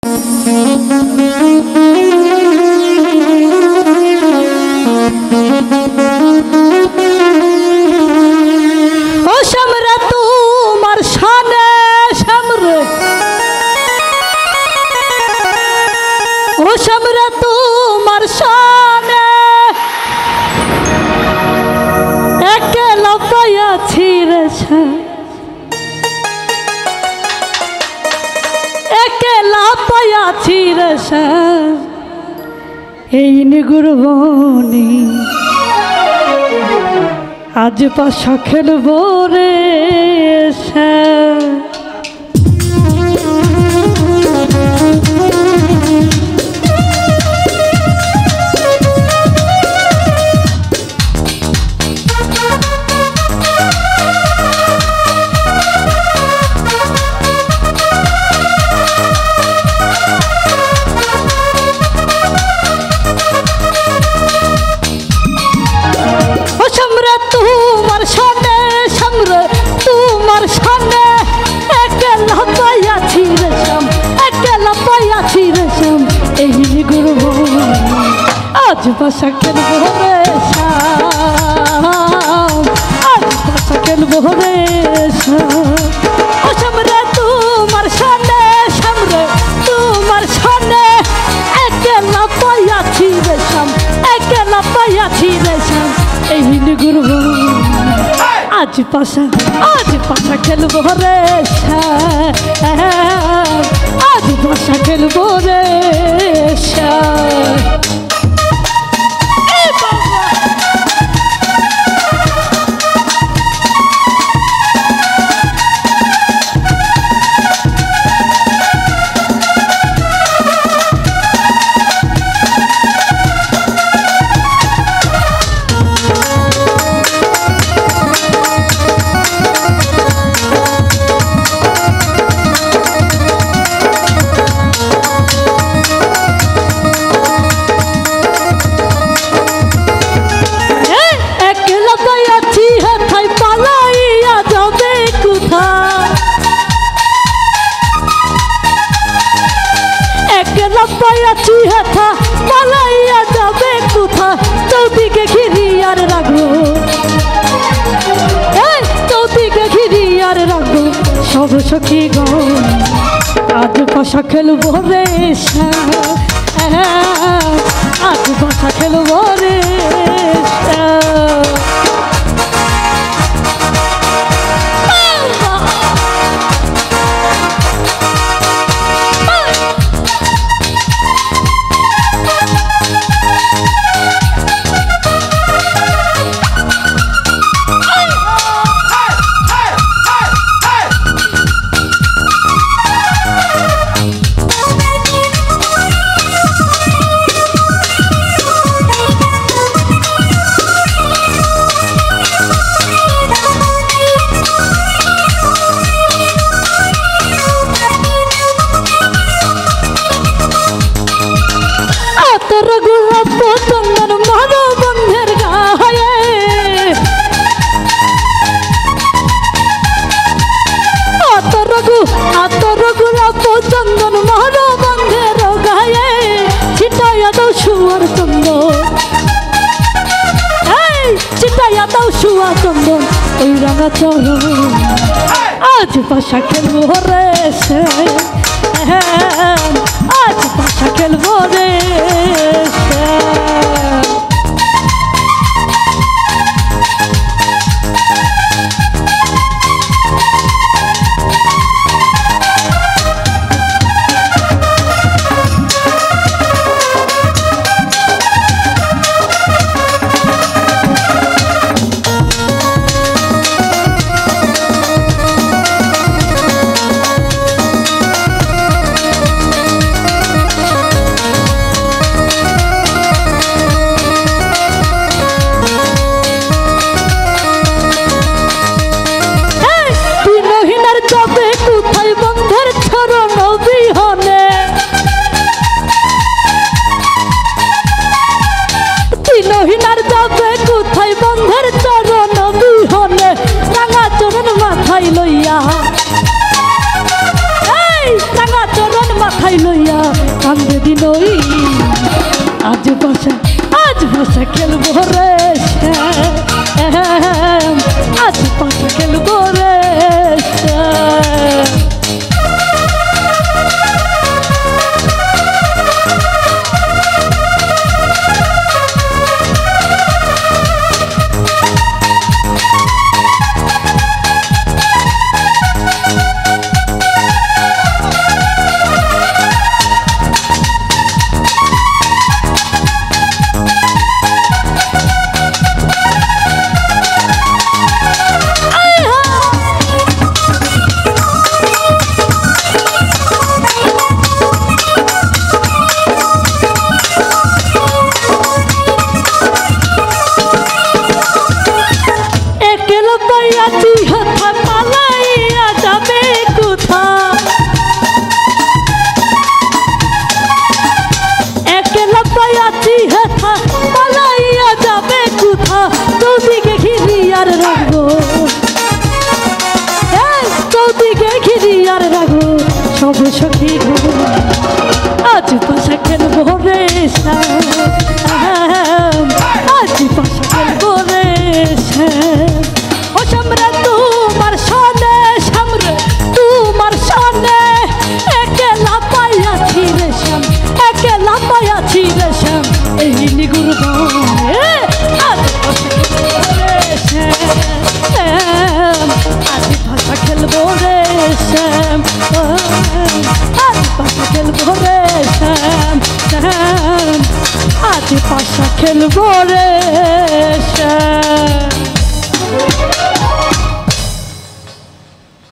ও শ্যামরে তোমার শানে শ্যামরে, ও শ্যামরে তোমার শানে একলা পাইয়াছি রে শ্যাম, একলা পাইয়াছি রে শ্যাম এই নিগুড়বনে। আজ পাশা খেলবো রে শ্যাম, তোমার সামনে সামনে তোমার সামনে একলা পাইয়াছি রে শ্যাম, একলা পাইয়াছি রে শ্যাম এই গুরু। আজ বাসা খেলবো রে শ্যাম, আজ বাসা খেলবো রে শ্যাম। ও সামনে তোমার সামনে সামনে তোমার সামনে একলা পাইয়াছি রে শ্যাম, একলা পাইয়াছি রে শ্যাম এই গুরু। আজ পাশা খেলবো রে শ্যাম, আজ পাশা খেলবো রে শ্যাম। পাইয়াছি হেথা পালাইয়া যাবে কোথা, চৌদিকে ঘিরি আর রাখবো, চৌদিকে ঘিরি আর রাখবো সব সখী গো। আজ পাশা খেলবো রে শ্যাম, আজ পাশা খেলবো রে শ্যাম। চন্দন মহর বন্ধের গায়ে ছিটাইয়া দাও শুয়ার চন্দন, ছিটাইয়া দাও শুয়া চন্দন ওই রাঙা চরণ। আজ পাশা খেলবো রে শ্যাম, আজ পাশা খেলবো রে শ্যাম। দিনই আজ ভাষা খেলবো রে শ্যাম, আজ ভাষা খেলবো রে শ্যাম। সব সখী আজ পাশা খেলবো রে শ্যাম, আজ পাশা খেলবো রে শ্যাম। ও শ্যামরে তোমার সনে, শ্যামরে তোমার সনে একেলা পাইয়াছি রে শ্যাম, একেলা পাইয়াছি রে শ্যাম এই নিগুর বনে। আজ পাশা খেলবো রে শ্যাম, আজ পাশা খেলবো রে শ্যাম, আজ পাশা খেলবো রে শ্যাম, শ্যাম আজ পাশা খেলবো রে।